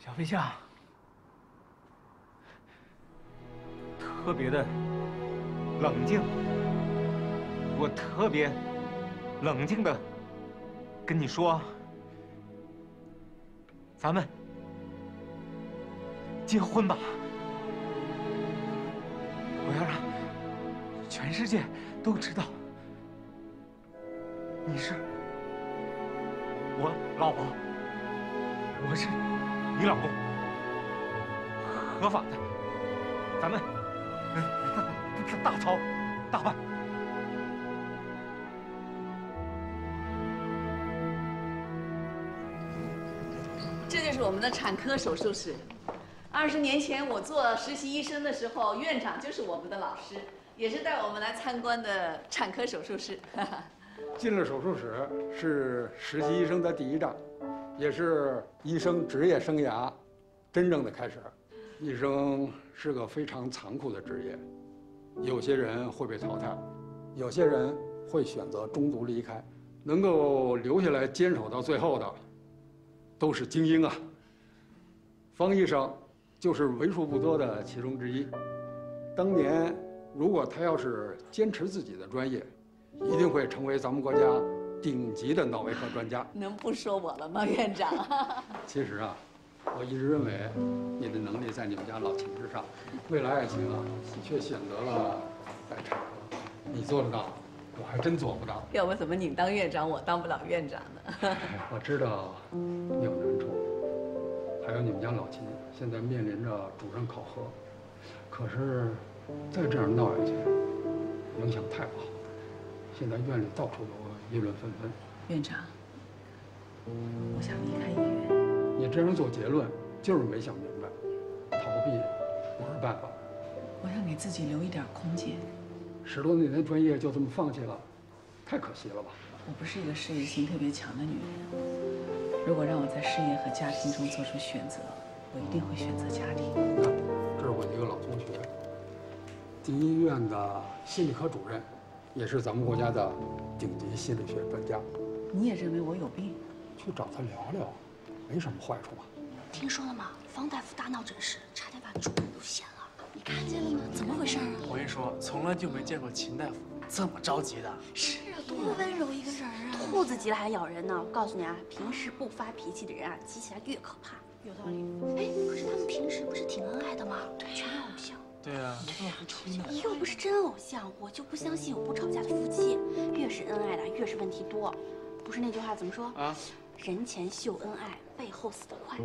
小飞象，特别的冷静，我特别冷静的跟你说，咱们结婚吧！我要让全世界都知道，你是我老婆，我是你老公，合法的，咱们大操大办。这就是我们的产科手术室。20年前我做实习医生的时候，院长就是我们的老师，也是带我们来参观的产科手术室。进了手术室是实习医生的第一站，也是医生职业生涯真正的开始。医生是个非常残酷的职业，有些人会被淘汰，有些人会选择中途离开，能够留下来坚守到最后的，都是精英啊。方医生就是为数不多的其中之一。当年如果他要是坚持自己的专业，一定会成为咱们国家顶级的脑外科专家。能不说我了吗，院长？其实啊，我一直认为你的能力在你们家老秦之上，未来爱情啊，你却选择了在产科。你做得到，我还真做不到。要不怎么你当院长，我当不了院长呢？我知道你有难处，还有你们家老秦现在面临着主任考核，可是再这样闹下去，影响太不好。现在院里到处都议论纷纷。院长，我想离开医院。你这样做结论就是没想明白，逃避不是办法。我想给自己留一点空间。10多年的专业就这么放弃了，太可惜了吧？我不是一个事业心特别强的女人，如果让我在事业和家庭中做出选择，我一定会选择家庭。这是我一个老同学，第一医院的心理科主任，也是咱们国家的顶级心理学专家。你也认为我有病？去找他聊聊，没什么坏处吧？听说了吗？方大夫大闹诊室，差点把主任都掀了。你看见了吗？怎么回事啊？我跟你说，从来就没见过秦大夫这么着急的。是啊，多温柔一个人啊！兔子急了还咬人呢。我告诉你啊，平时不发脾气的人啊，急起来越可怕。有道理。哎，可是他们平时不是挺恩爱的吗？对，全是偶像。对啊，这么不吹呢。又不是真偶像，我就不相信有不吵架的夫妻。越是恩爱的，越是问题多。不是那句话怎么说啊？人前秀恩爱，背后死得快。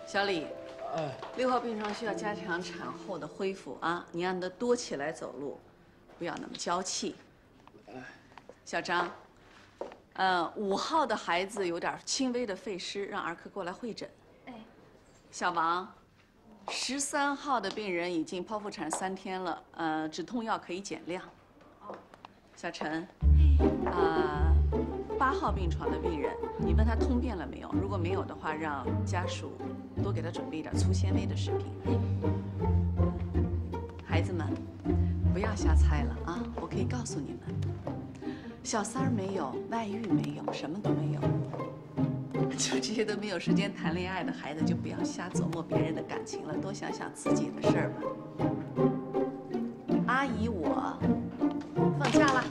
小李，6号病床需要加强产后的恢复啊，你让他多起来走路，不要那么娇气。小张，5号的孩子有点轻微的肺湿，让儿科过来会诊。哎，小王，13号的病人已经剖腹产3天了，止痛药可以减量。小陈，8号病床的病人，你问他通便了没有？如果没有的话，让家属多给他准备一点粗纤维的食品。孩子们，不要瞎猜了啊！我可以告诉你们，小三儿没有，外遇没有，什么都没有。就这些都没有时间谈恋爱的孩子，就不要瞎琢磨别人的感情了，多想想自己的事儿吧。阿姨，我放假了。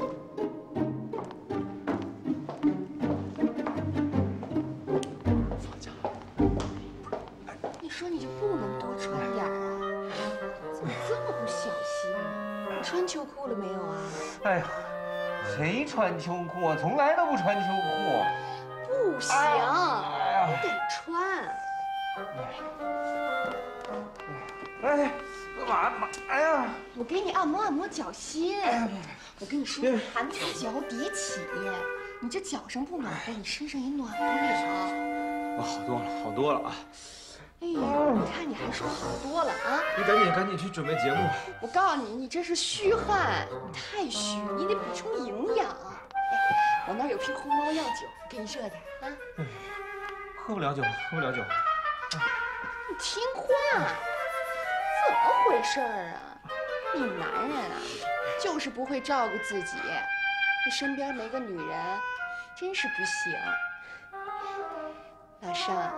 放假。你说你就不能多穿点儿啊？怎么这么不小心啊？你穿秋裤了没有啊？哎呀，谁穿秋裤啊？从来都不穿秋裤。不行，你得穿。哎，干嘛？哎呀！我给你按摩脚心。我跟你说，寒从脚底起，你这脚上不暖和，你身上也暖不了。我好多了啊！哎呦，你看你还说好多了啊！你赶紧去准备节目。我告诉你，你这是虚汗，你太虚，你得补充营养。哎，我那儿有瓶红毛药酒，我给你热点啊。喝不了酒。你听话，怎么回事儿啊？你男人啊，就是不会照顾自己，你身边没个女人，真是不行。老尚，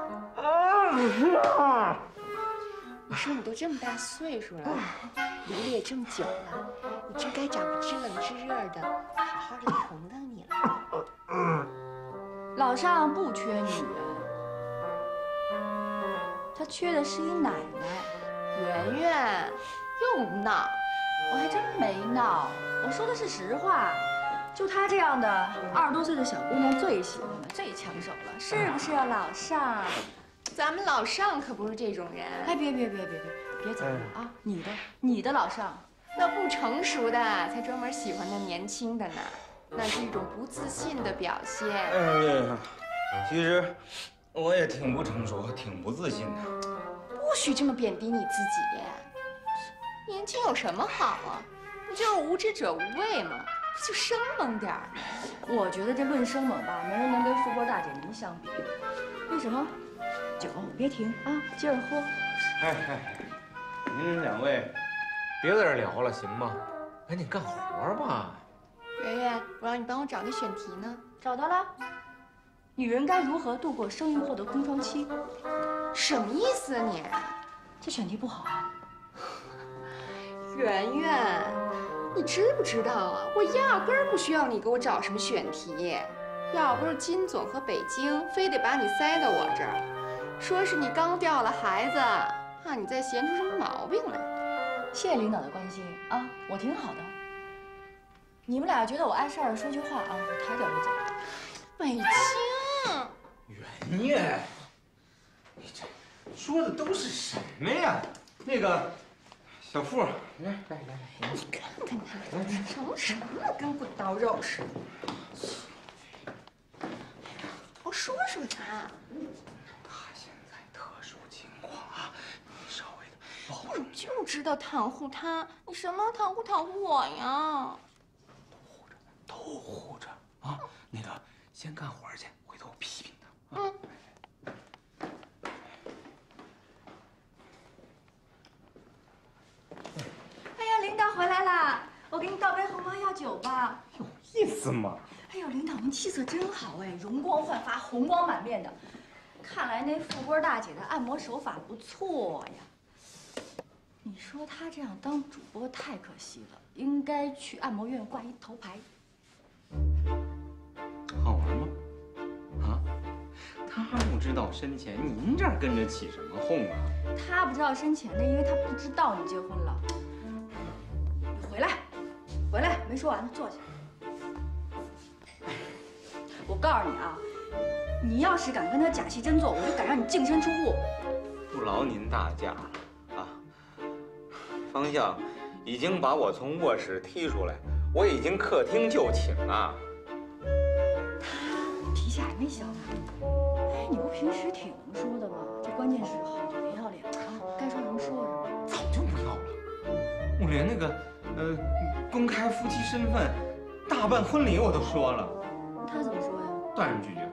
你说你都这么大岁数了，游历也这么久了，你真该找个知冷知热的，好好的疼疼你了。老尚不缺女人，他缺的是一奶奶。圆圆，又闹。我还真没闹，我说的是实话。就她这样的20多岁的小姑娘最喜欢了，最抢手了，是不是啊，老尚？咱们老尚可不是这种人。哎，别走了啊！你的老尚，那不成熟的才专门喜欢那年轻的呢，那是一种不自信的表现。其实我也挺不成熟，挺不自信的。不许这么贬低你自己。年轻有什么好啊？不就是无知者无畏吗？不就生猛点儿吗？我觉得这论生猛吧，没人能跟富贵大姐您相比。为什么？酒别停啊，接着喝。您2位别在这聊了，行吗？赶紧干活吧。圆圆，我让你帮我找那选题呢。找到了。女人该如何度过生育后的空窗期？什么意思啊你？这选题不好啊。圆圆，你知不知道啊？我压根儿不需要你给我找什么选题，要不是金总和北京非得把你塞到我这儿，说是你刚掉了孩子，怕你再闲出什么毛病来。谢谢领导的关心啊，我挺好的。你们俩觉得我碍事儿，说句话啊，我抬脚就走。北京，圆圆，你这说的都是什么呀？那个小付，来，你看看他，成什么了，跟滚刀肉似的。我说说他。他现在特殊情况啊，你稍微的保我就知道袒护他，你什么袒护我呀？都护着啊。那个，先干活去，回头批评他。哎呀，领导回来啦！我给你倒杯红毛药酒吧。有意思吗？哎呦，领导您气色真好哎，容光焕发，红光满面的。看来那富贵大姐的按摩手法不错呀。你说她这样当主播太可惜了，应该去按摩院挂一头牌。好玩吗？啊？他不知道深浅，您这儿跟着起什么哄啊？她不知道深浅，那因为她不知道你结婚了。你回来。回来，没说完呢，坐下。我告诉你啊，你要是敢跟他假戏真做，我就敢让你净身出户。不劳您大驾了啊！方相已经把我从卧室踢出来，我已经客厅就寝了。提下也没想法。哎，你不平时挺能说的吗？这关键是好不要脸啊！该说什么说什么。早就不要了，我连那个公开夫妻身份、大办婚礼我都说了。他怎么说呀？断然拒绝，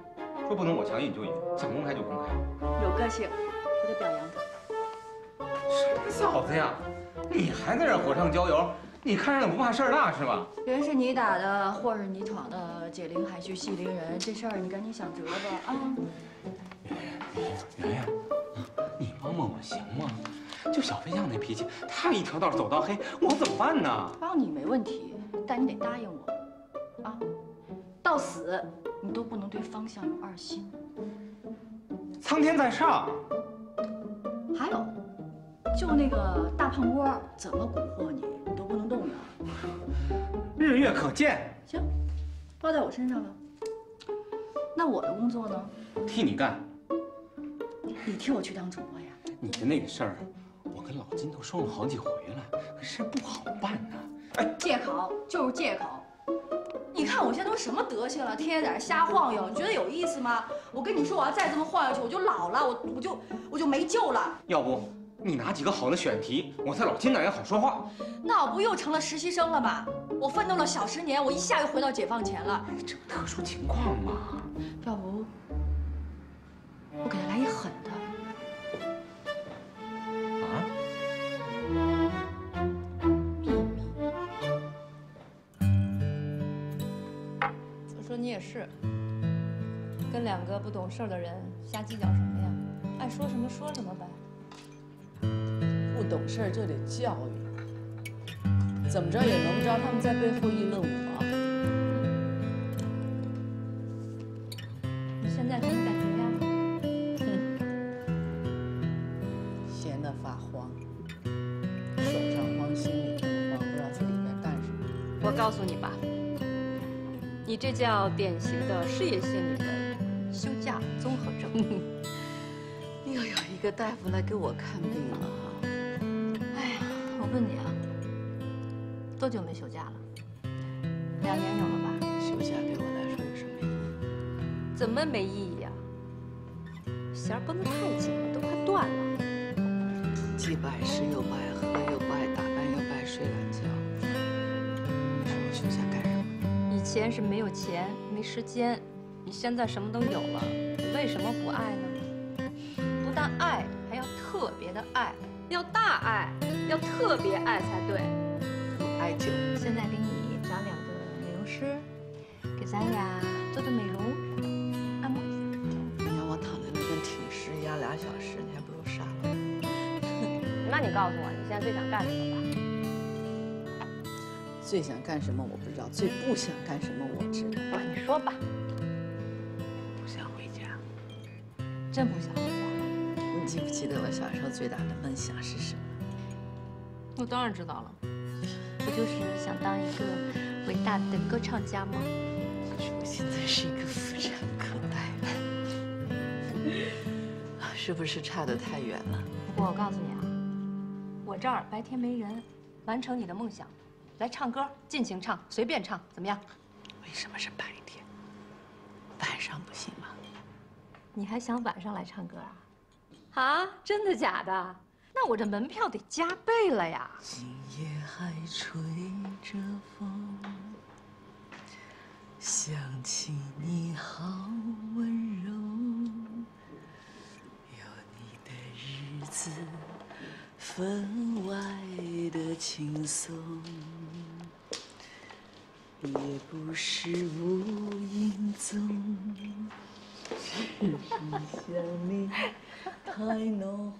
说不能我强硬就硬，想公开就公开。有个性，我得表扬他。什么小子呀！你还在这火上浇油？你看着不怕事儿大是吧？人是你打的，祸是你闯的，解铃还须系铃人，这事儿你赶紧想辙吧啊！圆圆，你帮帮我行吗？就小飞象那脾气，他一条道走到黑，我怎么办呢？帮你没问题，但你得答应我，啊，到死你都不能对方向有二心。苍天在上。还有，就那个大胖锅怎么蛊惑你，你都不能动摇。日月可见。行，包在我身上了。那我的工作呢？替你干。你替我去当主播呀？你的那个事儿，我跟老金都说了好几回了，可是不好办呐。哎，借口就是借口。你看我现在都什么德行了，天天在这瞎晃悠，你觉得有意思吗？我跟你说，我要再这么晃下去，我就老了，我就没救了。要不你拿几个好的选题，我在老金那也好说话。那我不又成了实习生了吗？我奋斗了小10年，我一下又回到解放前了。这不特殊情况吗？要不我给他来一狠的。我说你也是，跟2个不懂事儿的人瞎计较什么呀？爱说什么说什么呗。不懂事儿就得教育，怎么着也轮不着他们在背后议论我。你现在什么感觉呀？闲得发慌，手上慌，心里更慌，不知道自己该干什么。我告诉你吧，你这叫典型的事业线女人休假综合症。又有一个大夫来给我看病了哈。哎呀，我问你啊，多久没休假了？2年有了吧？休假对我来说有什么意义？怎么没意义呀？弦儿绷得太紧了，都快断了。既不爱吃，又不爱喝，又不爱打扮，又不爱睡懒觉。你说我休假干什么？以前是没有钱，没时间，你现在什么都有了，你为什么不爱呢？不但爱，还要特别的爱，要大爱，要特别爱才对。爱就现在给你找2个美容师，给咱俩做美容，按摩一下。你让我躺在那边挺尸压2小时，你还不如杀了我。那你告诉我，你现在最想干什么吧？最想干什么我不知道，最不想干什么我知道。你说吧。不想回家。真不想回家？你记不记得我小时候最大的梦想是什么？我当然知道了，不就是想当一个伟大的歌唱家吗？可是我现在是一个妇产科大夫，是不是差得太远了？不过我告诉你啊，我这儿白天没人，完成你的梦想，来唱歌，尽情唱，随便唱，怎么样？为什么是白天？晚上不行吗？你还想晚上来唱歌啊？啊，真的假的？那我这门票得加倍了呀！今夜还吹着风，想起你好温柔，有你的日子分外的轻松，也不是无影踪，只是想你太浓。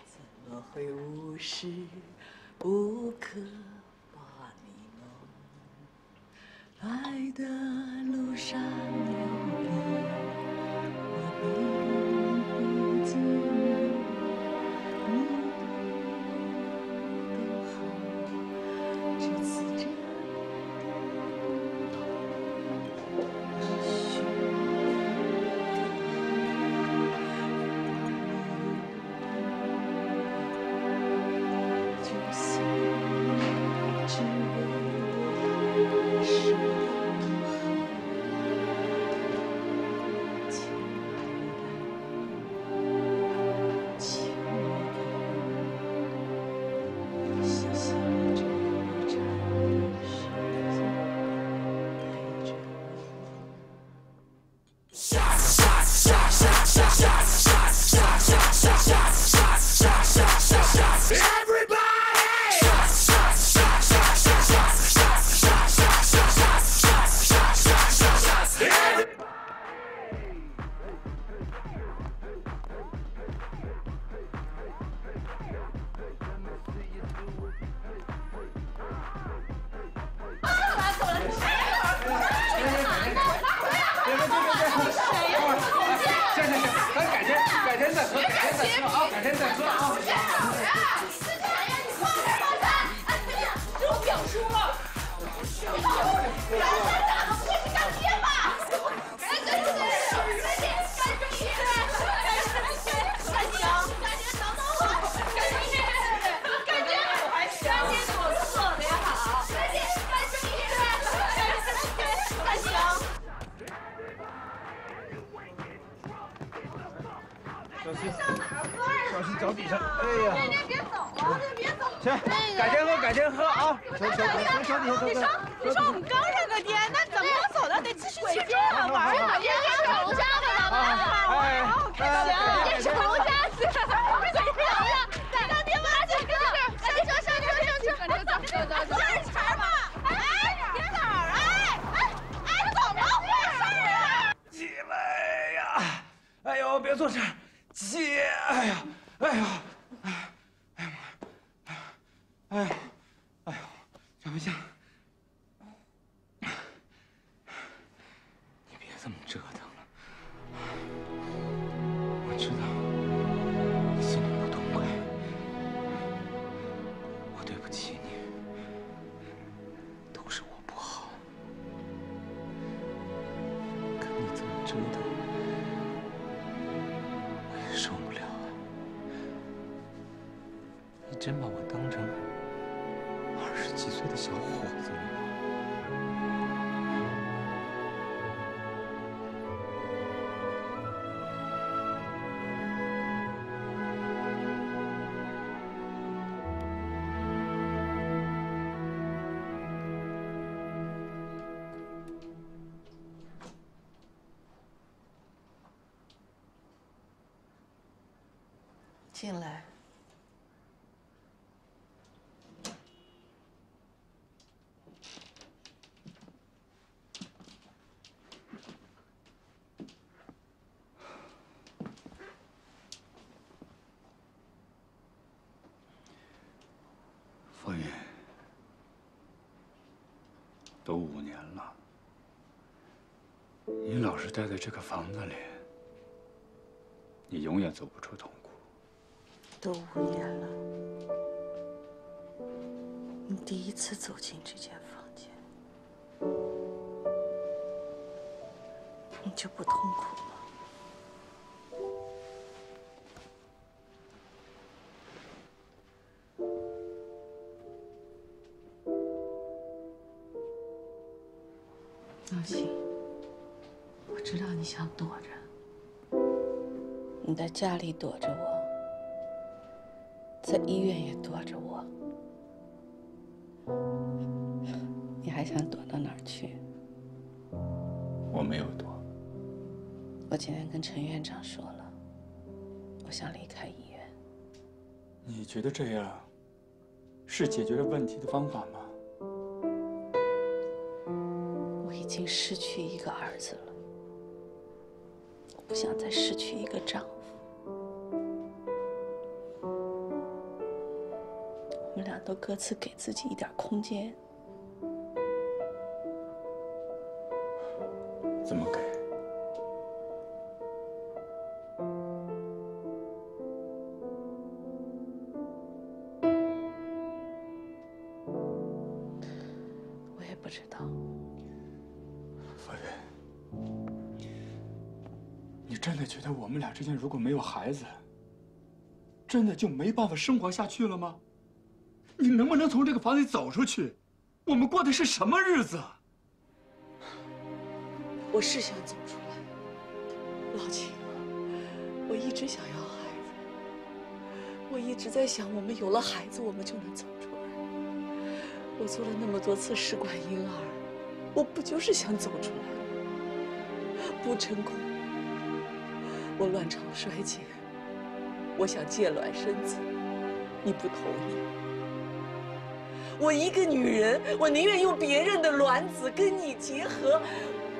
怎么会无时无刻把你弄？来的路上有你，我并不寂寞，你对我都好，只在改天再喝啊！别走啊！你之前呀，你放开放开！哎呀，给我表叔了！原来长得不会是干爹吧？哎，对，干爹，等等我，干爹，我还行，干爹对我特别好，干爹，还行。小心脚底下！哎呀，爹别走啊！别走！行，改天喝，改天喝啊！你说我们刚认个爹，那怎么能走呢？得继续去这玩啊！爹吃龙虾吧，咱们。行，爹吃龙虾去。走，让爹妈去。上，这茬吧。哎，别哪儿？哎，怎么回事啊？起来呀！哎呦，别做事，起！哎呀，哎呦，哎呦，小飞象，你别这么折腾了。我知道你心里不痛快，我对不起你，都是我不好。可你这么折腾，我也受不了啊！你真把我当成20几岁的小伙子了吗？进来。佛云，都5年了，你老是待在这个房子里，你永远走不出痛苦。都5年了，你第一次走进这间房间，你就不痛苦吗？放心，我知道你想躲着，你在家里躲着我。在医院也躲着我，你还想躲到哪儿去？我没有躲。我今天跟陈院长说了，我想离开医院。你觉得这样是解决问题的方法吗？我已经失去一个儿子了，我不想再失去一个丈夫。我们俩都各自给自己一点空间。怎么给？我也不知道。佛云，你真的觉得我们俩之间如果没有孩子，真的就没办法生活下去了吗？你能不能从这个房子里走出去？我们过的是什么日子？我是想走出来，老秦，我一直想要孩子，我一直在想，我们有了孩子，我们就能走出来。我做了那么多次试管婴儿，我不就是想走出来吗？不成功，我卵巢衰竭，我想借卵生子，你不同意。我一个女人，我宁愿用别人的卵子跟你结合，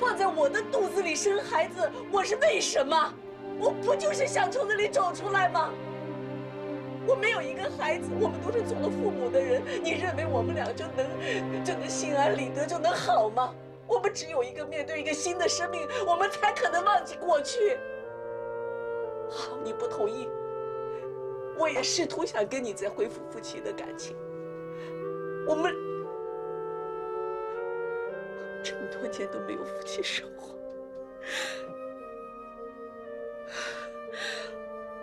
放在我的肚子里生孩子，我是为什么？我不就是想从那里走出来吗？我没有一个孩子，我们都是做了父母的人，你认为我们俩就能心安理得，就能好吗？我们只有一个面对一个新的生命，我们才可能忘记过去。好，你不同意，我也试图想跟你再恢复夫妻的感情。我们这么多年都没有夫妻生活，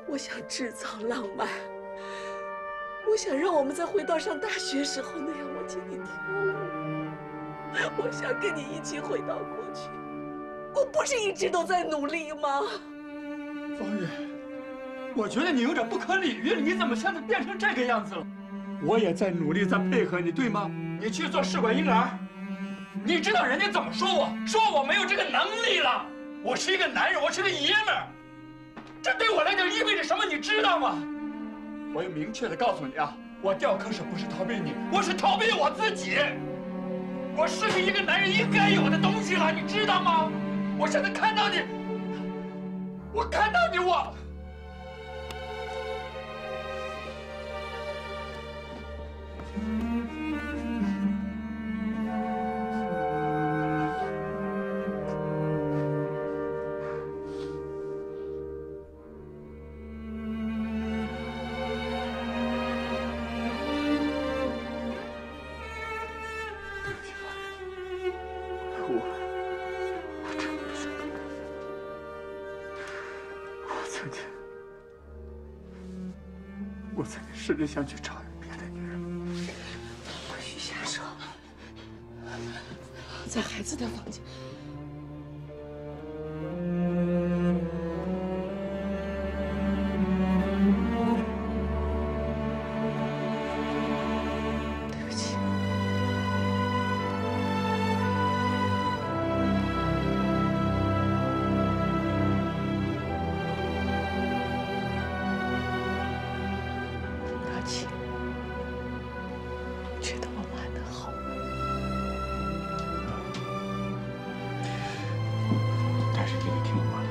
我想制造浪漫，我想让我们再回到上大学时候那样，我教你跳舞，我想跟你一起回到过去。我不是一直都在努力吗？方月，我觉得你有点不可理喻了，你怎么现在变成这个样子了？我也在努力，在配合你，对吗？你去做试管婴儿，你知道人家怎么说我？说我没有这个能力了。我是一个男人，我是个爷们儿，这对我来讲意味着什么？你知道吗？我要明确的告诉你啊，我吊科室不是逃避你，我是逃避我自己。我失去一个男人应该有的东西了，你知道吗？我现在看到你，我看到你，我。我曾经试着想去超越别的女人，不许瞎说！在孩子的房间。对不起。觉得我瞒得好吗？但是你得听我的，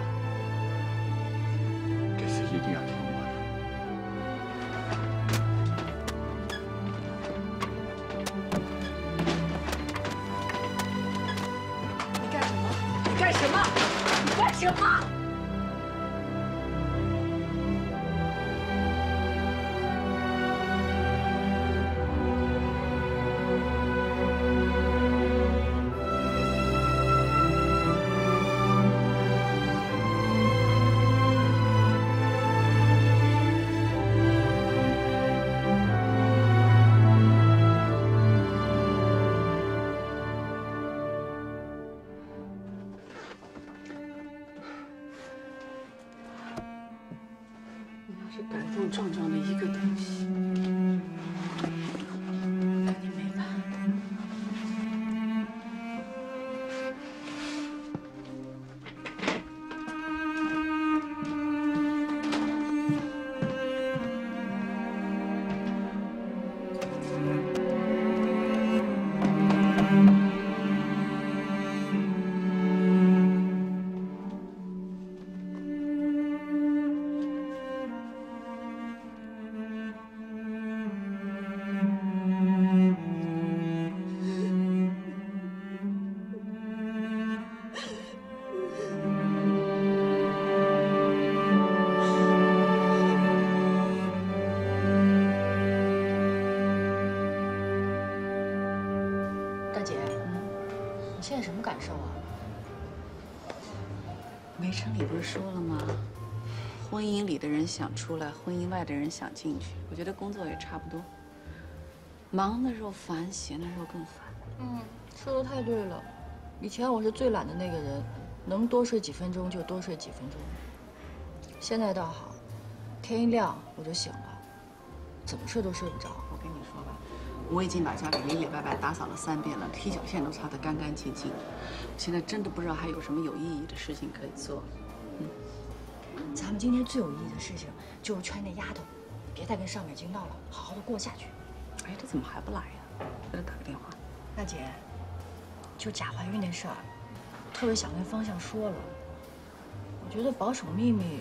这次一定要听我的。你干什么？你干什么？你干什么？是感动壮壮的一个东西，跟你没完。现在什么感受啊？梅城里不是说了吗？婚姻里的人想出来，婚姻外的人想进去。我觉得工作也差不多，忙的时候烦，闲的时候更烦。说的太对了。以前我是最懒的那个人，能多睡几分钟就多睡几分钟。现在倒好，天一亮我就醒了，怎么睡都睡不着。我跟你说吧，我已经把家里里里外外打扫了3遍了，踢脚线都擦得干干净净的。现在真的不知道还有什么有意义的事情可以做。咱们今天最有意义的事情就是劝那丫头，别再跟尚美京闹了，好好的过下去。哎，她怎么还不来呀？给她打个电话。大姐，就假怀孕那事儿，特别想跟方向说了。我觉得保守秘密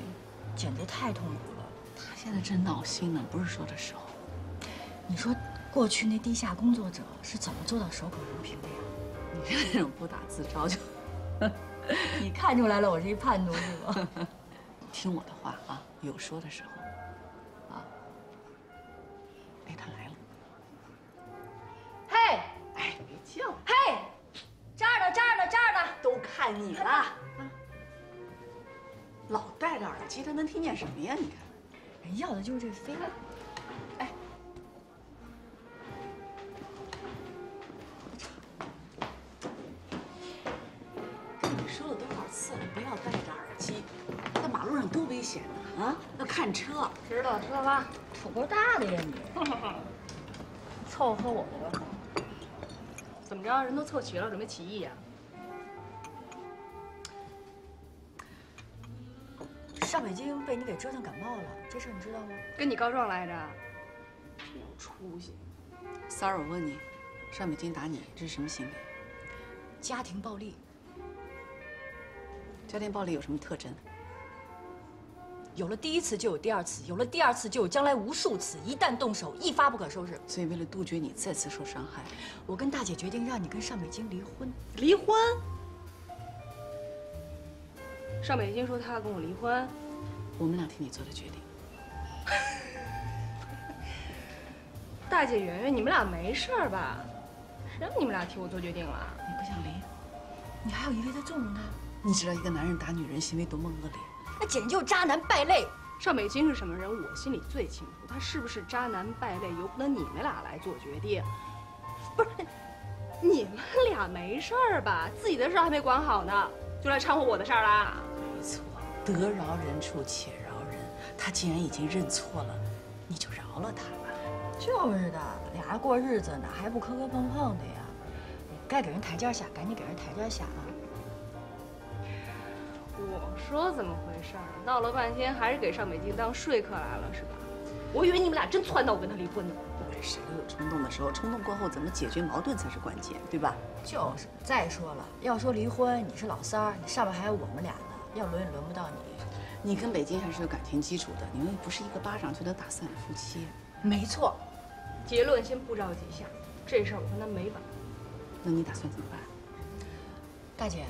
简直太痛苦了。她现在正闹心呢，不是说的时候。你说过去那地下工作者是怎么做到守口如瓶的呀？你这种不打自招就，你看出来了，我是一叛徒是吧？听我的话啊，有说的时候，啊，看你了。啊，老戴着耳机，他能听见什么呀？你看，要的就是这飞。哎，跟你说了多少次了，不要戴着耳机，在马路上多危险呢！啊，要看车。知道吧？土够大的呀你！凑合我的。怎么着？人都凑齐了，准备起义呀？上北京被你给折腾感冒了，这事儿你知道吗？跟你告状来着？真有出息！三儿，我问你，上北京打你，这是什么行为？家庭暴力。家庭暴力有什么特征？有了第一次就有第二次，有了第二次就有将来无数次，一旦动手，一发不可收拾。所以为了杜绝你再次受伤害，我跟大姐决定让你跟上北京离婚。离婚？上北京说他要跟我离婚，我们俩替你做的决定。大姐圆圆，你们俩没事儿吧？谁让你们俩替我做决定了？你不想离？你还要一味的纵容他？你知道一个男人打女人行为多么恶劣？那简直就是渣男败类。上北京是什么人，我心里最清楚。他是不是渣男败类，由不得你们俩来做决定。不是，你们俩没事儿吧？自己的事儿还没管好呢，就来掺和我的事儿啦？没错，得饶人处且饶人。他既然已经认错了，你就饶了他吧。就是的，俩人过日子哪还不磕磕碰碰的呀？该给人台阶下，赶紧给人台阶下啊！我说怎么回事儿？闹了半天还是给上北京当说客来了是吧？我以为你们俩真撺掇我跟他离婚呢。谁都有冲动的时候，冲动过后怎么解决矛盾才是关键，对吧？就是。再说了，要说离婚，你是老三儿，你上面还有我们俩呢，要轮也轮不到你。你跟北京还是有感情基础的，你们不是一个巴掌就能打散的夫妻。没错。结论先不着急下，这事儿我跟他没完。那你打算怎么办？大姐，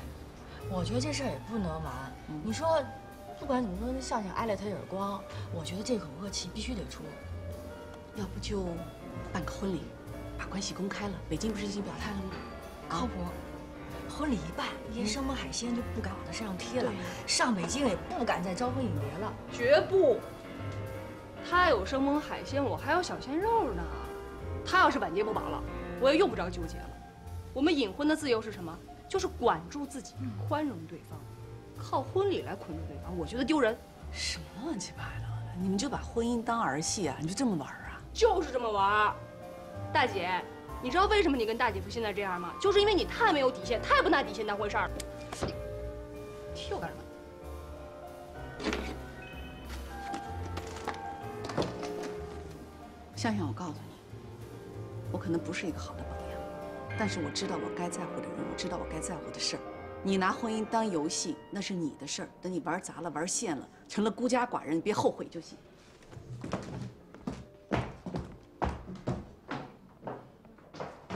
我觉得这事儿也不能完。你说，不管怎么说，那向向挨了他一耳光，我觉得这口恶气必须得出。要不就办个婚礼，把关系公开了。北京不是已经表态了吗？靠谱。婚礼一办，那些生猛海鲜就不敢往他身上贴了，上北京也不敢再招蜂引蝶了。绝不。他有生猛海鲜，我还有小鲜肉呢。他要是晚节不保了，我也用不着纠结了。我们隐婚的自由是什么？就是管住自己，宽容对方。靠婚礼来捆住对方，我觉得丢人。什么乱七八糟的？你们就把婚姻当儿戏啊？你就这么玩啊？就是这么玩。大姐，你知道为什么你跟大姐夫现在这样吗？就是因为你太没有底线，太不拿底线当回事儿。踢我干什么？向向，我告诉你，我可能不是一个好的榜样，但是我知道我该在乎的人，我知道我该在乎的事儿。你拿婚姻当游戏，那是你的事儿。等你玩砸了、玩陷了，成了孤家寡人，你别后悔就行。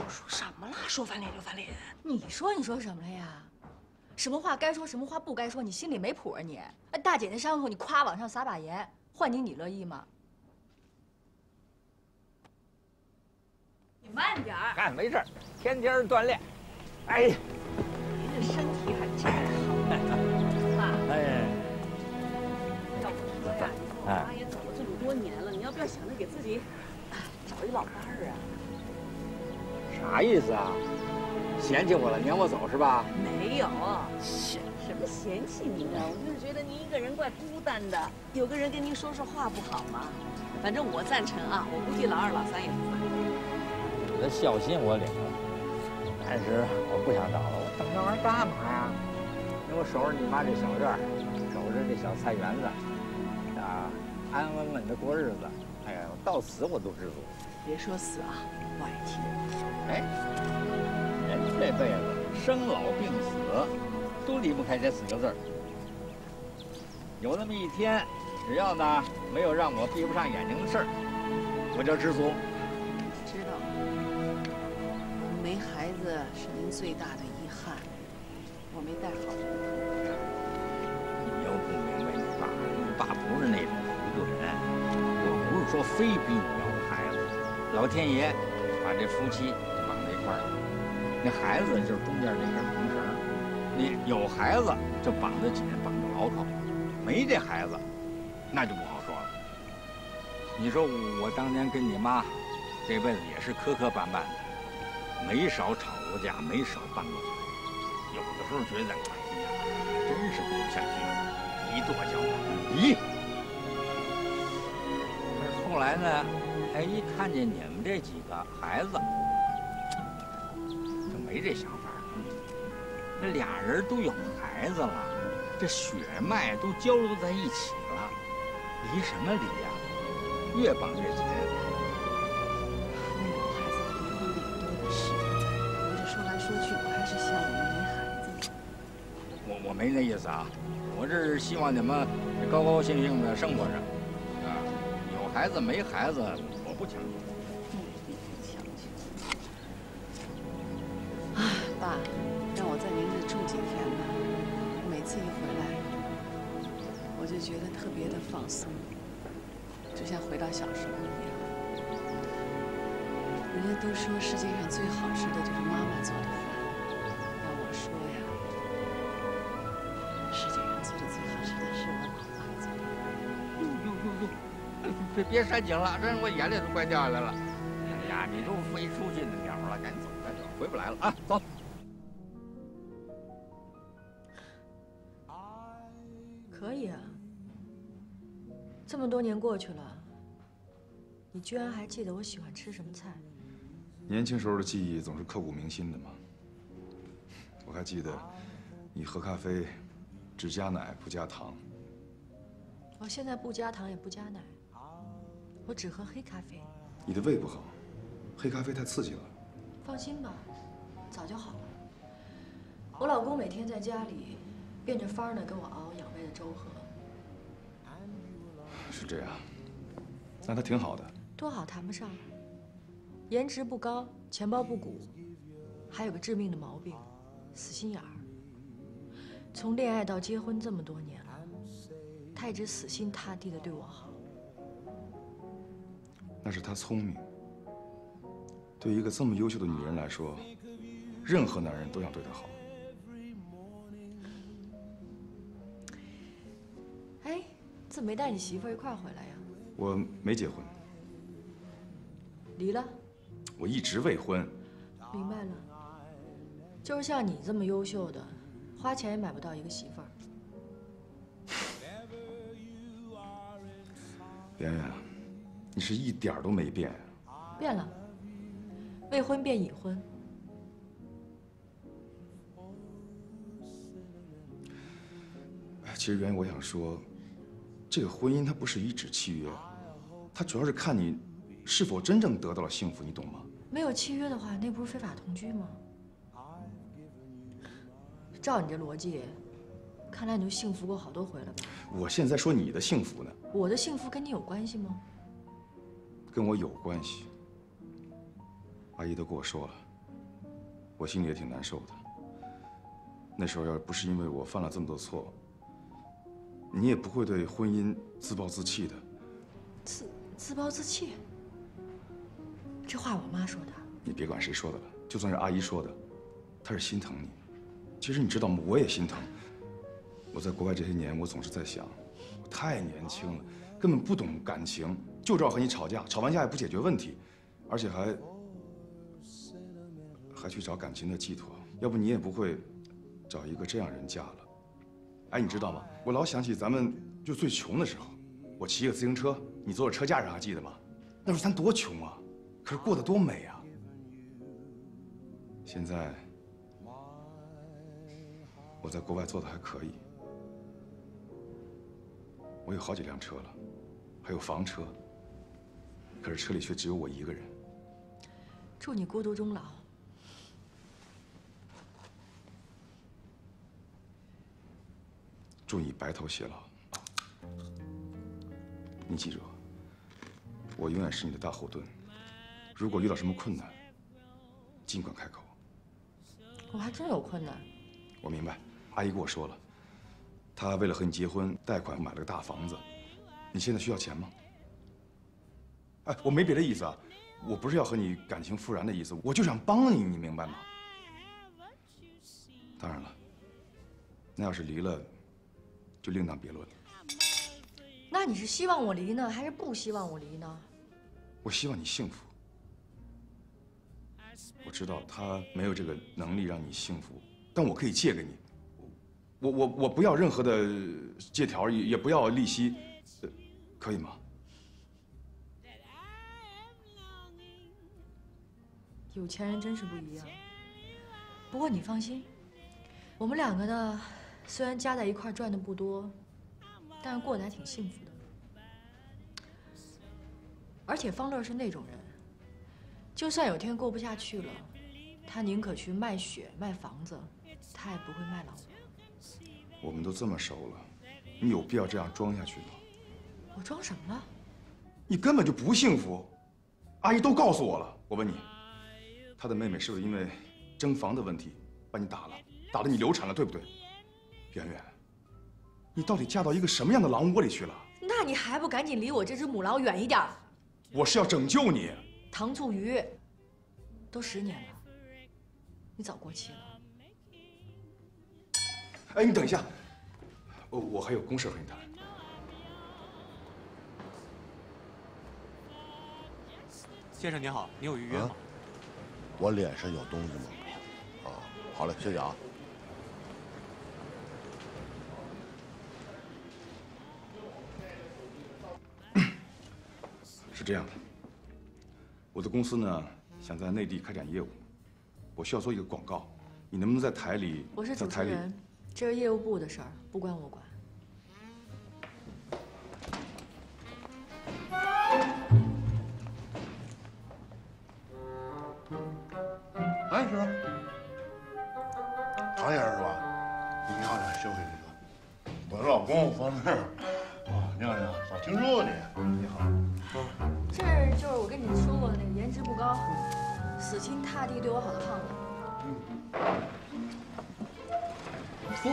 说什么了？说翻脸就翻脸。你说什么了呀？什么话该说，什么话不该说，你心里没谱啊你？大姐那伤口你夸往上撒把盐，换你乐意吗？你慢点儿。哎，没事儿，天天锻炼。哎呀，您这身体还真好。爸，哎，要我说呀，你说我妈也走了这么多年了，你要不要想着给自己找一老伴儿啊？啥意思啊？嫌弃我了，撵我走是吧？没有，什么嫌弃你的？我就是觉得您一个人怪孤单的，有个人跟您说说话不好吗？反正我赞成啊，我估计老二老三也不反对。你的孝心我领了，但是我不想找了，我整这玩意儿干嘛呀？因为我守着你妈这小院儿，守着这小菜园子，啊，安安稳稳的过日子。哎呀，我到死我都知足。别说死啊，我爱听。哎，人这辈子生老病死都离不开这4个字儿。有那么一天，只要呢没有让我闭不上眼睛的事儿，我就知足。知道，没孩子是您最大的遗憾，我没带好这个头。你又不明白你爸不是那种糊涂人，我不是说非逼你要个孩子，老天爷把这夫妻绑在一块儿了，那孩子就是中间那根红绳，你有孩子就绑得紧，绑得牢靠；没这孩子，那就不好说了。你说我当年跟你妈这辈子也是磕磕绊绊的，没少吵过架，没少拌过嘴。有的时候觉得，哎呀，真是过不下去了，一跺脚，咦！可是后来呢，哎，一看见你们这几个孩子，就没这想法了。这俩人都有孩子了，这血脉都交流在一起了，离什么离呀？越绑越紧。没有孩子和离婚的也多的是，我这说来说去，我还是希望我们没孩子。我没那意思啊，我这是希望你们高高兴兴的生活着，啊，有孩子没孩子我不强求。你不强求。啊，爸，让我在您这住几天吧。每次一回来，我就觉得特别的放松，就像回到小时候一样。人家都说世界上最好吃的就是妈妈做的饭，要我说呀，世界上做的最好吃的是我老妈做的。别煽情了，这我眼泪都快掉下来了。哎呀，你都飞出去的鸟了，赶紧走，赶紧走，回不来了啊，走。可以啊，这么多年过去了，你居然还记得我喜欢吃什么菜？年轻时候的记忆总是刻骨铭心的嘛。我还记得，你喝咖啡只加奶不加糖。我现在不加糖也不加奶，我只喝黑咖啡。你的胃不好，黑咖啡太刺激了。放心吧，早就好了。我老公每天在家里变着法儿的给我熬养胃的粥喝。是这样，那他挺好的。多好谈不上，颜值不高，钱包不鼓，还有个致命的毛病，死心眼儿。从恋爱到结婚这么多年了，他一直死心塌地的对我好。那是他聪明。对一个这么优秀的女人来说，任何男人都想对她好。哎，怎么没带你媳妇儿一块儿回来呀？我没结婚，离了。我一直未婚。明白了，就是像你这么优秀的，花钱也买不到一个媳妇儿。圆圆，你是一点都没变呀。变了，未婚变已婚。其实圆圆，我想说，这个婚姻它不是一纸契约，它主要是看你是否真正得到了幸福，你懂吗？没有契约的话，那不是非法同居吗？照你这逻辑，看来你就幸福过好多回了吧？我现在说你的幸福呢？我的幸福跟你有关系吗？跟我有关系。阿姨都跟我说了，我心里也挺难受的。那时候要不是因为我犯了这么多错，你也不会对婚姻自暴自弃的。自暴自弃？这话我妈说的。你别管谁说的了，就算是阿姨说的，她是心疼你。其实你知道吗？我也心疼。我在国外这些年，我总是在想，我太年轻了，根本不懂感情，就知道和你吵架，吵完架也不解决问题，而且还去找感情的寄托。要不你也不会找一个这样人嫁了。哎，你知道吗？我老想起咱们就最穷的时候，我骑个自行车，你坐在车架上，还记得吗？那时候咱多穷啊，可是过得多美啊。现在我在国外做的还可以，我有好几辆车了，还有房车，可是车里却只有我一个人。祝你孤独终老。祝你白头偕老。你记住，我永远是你的大后盾。如果遇到什么困难，尽管开口。我还真有困难。我明白，阿姨跟我说了，她为了和你结婚，贷款买了个大房子。你现在需要钱吗？哎，我没别的意思啊，我不是要和你感情复燃的意思，我就想帮你，你明白吗？当然了，那要是离了，就另当别论了。那你是希望我离呢，还是不希望我离呢？我希望你幸福。我知道他没有这个能力让你幸福，但我可以借给你。我不要任何的借条，也不要利息，可以吗？有钱人真是不一样。不过你放心，我们两个呢，虽然加在一块赚的不多，但是过得还挺幸福的。而且方乐是那种人，就算有天过不下去了，他宁可去卖血卖房子，他也不会卖老婆。我们都这么熟了，你有必要这样装下去吗？我装什么了？你根本就不幸福，阿姨都告诉我了。我问你，她的妹妹是不是因为争房的问题把你打了，打得你流产了，对不对？圆圆，你到底嫁到一个什么样的狼窝里去了？那你还不赶紧离我这只母狼远一点？我是要拯救你。糖醋鱼，都10年了，你早过期了。哎，你等一下，我还有公事和你谈。先生您好，您有预约吗？我脸上有东西吗？啊，好嘞，谢谢啊。是这样的，我的公司呢想在内地开展业务，我需要做一个广告，你能不能在台里？我是主持人，这是业务部的事儿，不关我管。哎，是，唐先生是吧？你好，幸会你了。我老公方志。啊，你好，你好，咋听说你？你好。这就是我跟你说过的那个颜值不高、死心塌地对我好的胖子。坐。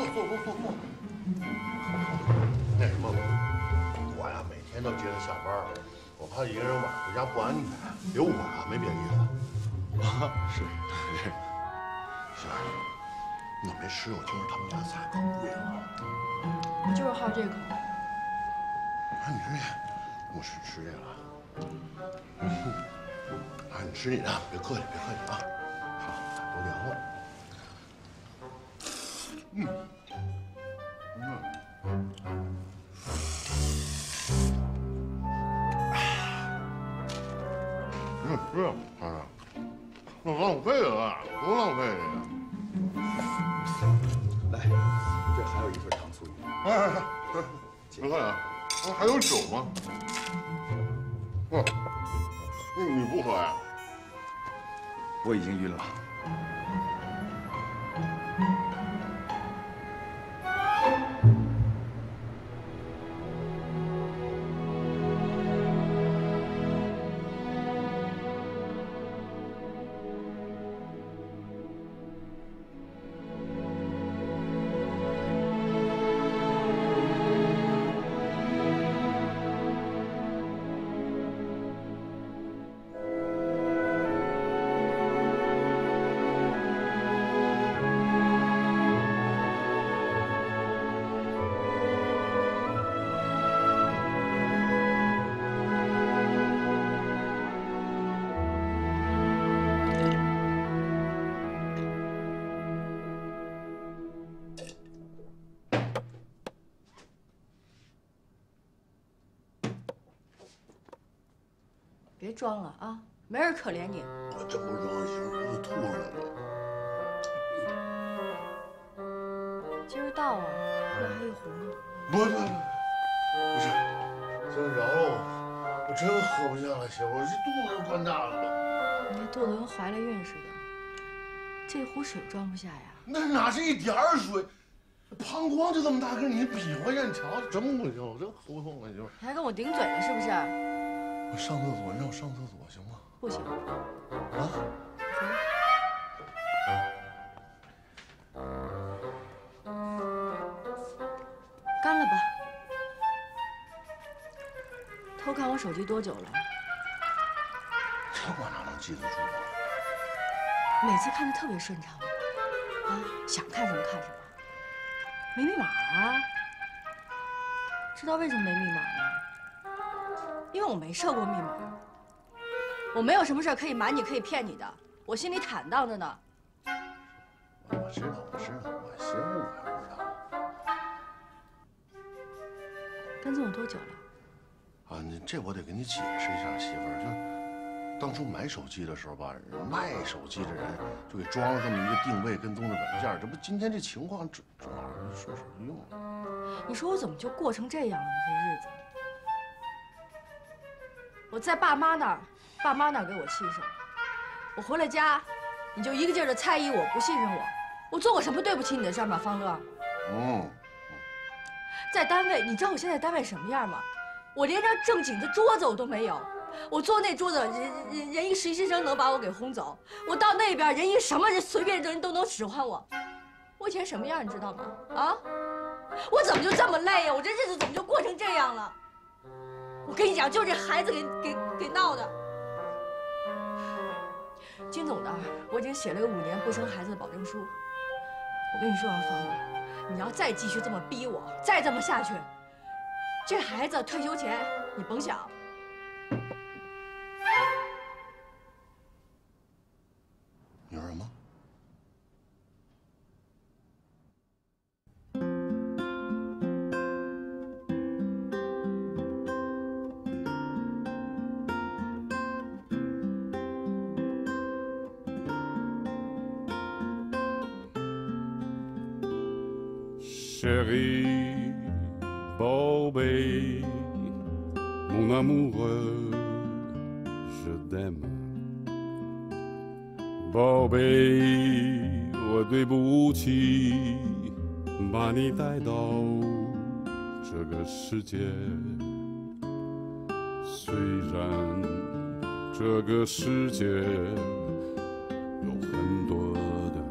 那什么，我呀每天都接他下班，我怕一个人晚上回家不安全，别误会啊，没别的意思。是。行，那没吃过，就是他们家菜可贵了。我就是好这口。啊，你吃去，我是吃这个。啊，你吃你的，别客气，别客气啊。好，都凉了。是啊，那浪费了，多浪费这个。来，这还有一份糖醋鱼。哎，别客气啊。还有酒吗？你不喝呀？我已经晕了。别装了啊，没人可怜你。我真不装，媳妇，我都吐出来了。今儿到啊，那还一壶呢。不是，真饶了我，我真喝不下了，媳妇，我这肚子都灌大了。你这肚子跟怀了孕似的，这壶水装不下呀。那哪是一点儿水，膀胱就这么大个，你比划一下，你瞧，真不行，我真头痛了，媳妇。你还跟我顶嘴呢是不是？我上厕所，你让我上厕所行吗？不行。啊？干了吧。偷看我手机多久了？这我哪能记得住啊？每次看的特别顺畅。啊，想看什么看什么。没密码啊？知道为什么没密码吗？因为我没设过密码。我没有什么事可以瞒你，可以骗你的，我心里坦荡着呢。我知道，我媳妇儿我还不知道。跟踪我多久了？啊，这我得跟你解释一下，媳妇儿，就当初买手机的时候吧，卖手机的人就给装了这么一个定位跟踪的软件，这不今天这情况，这哪顺手就用了？你说我怎么就过成这样了？这日子，我在爸妈那儿，爸妈那儿给我气受，我回了家，你就一个劲儿的猜疑我，不信任我，我做过什么对不起你的事儿吗？方乐。在单位，你知道我现在单位什么样吗？我连张正经的桌子我都没有。我坐那桌子，人一实习生能把我给轰走。我到那边，人一什么人随便人都能使唤我。我以前什么样你知道吗？啊，我怎么就这么累呀？我这日子怎么就过成这样了？我跟你讲，就是这孩子给闹的。金总那儿我已经写了个5年不生孩子的保证书。我跟你说啊，方乐，你要再继续这么逼我，再这么下去，这孩子退休前你甭想。你说什么？Chérie, 宝贝 mon amoureux, je t'aime. 宝贝，我对不起，把你带到这个世界。虽然这个世界有很多的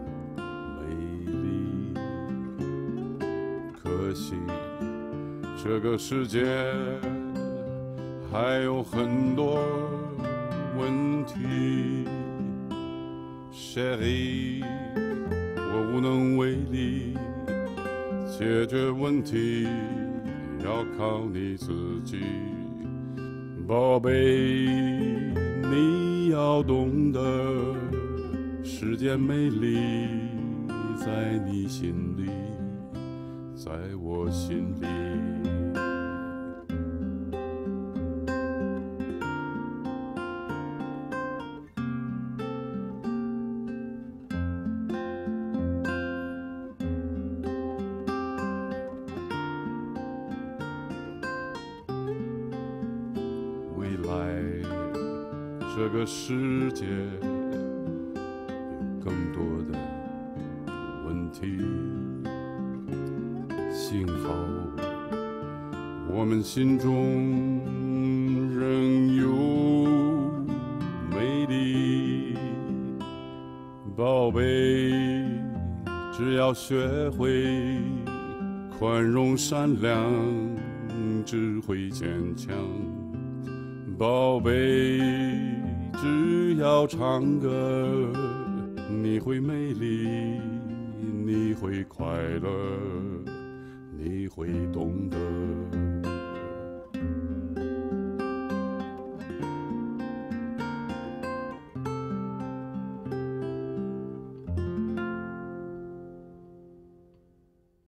美丽，可惜这个世界还有很多问题。Chérie， 我无能为力，解决问题要靠你自己。宝贝，你要懂得，世间美丽在你心里，在我心里。这个世界有更多的问题，幸好我们心中仍有美丽。宝贝，只要学会宽容善良，只会坚强。宝贝，只要唱歌，你会美丽，你会快乐，你会懂得。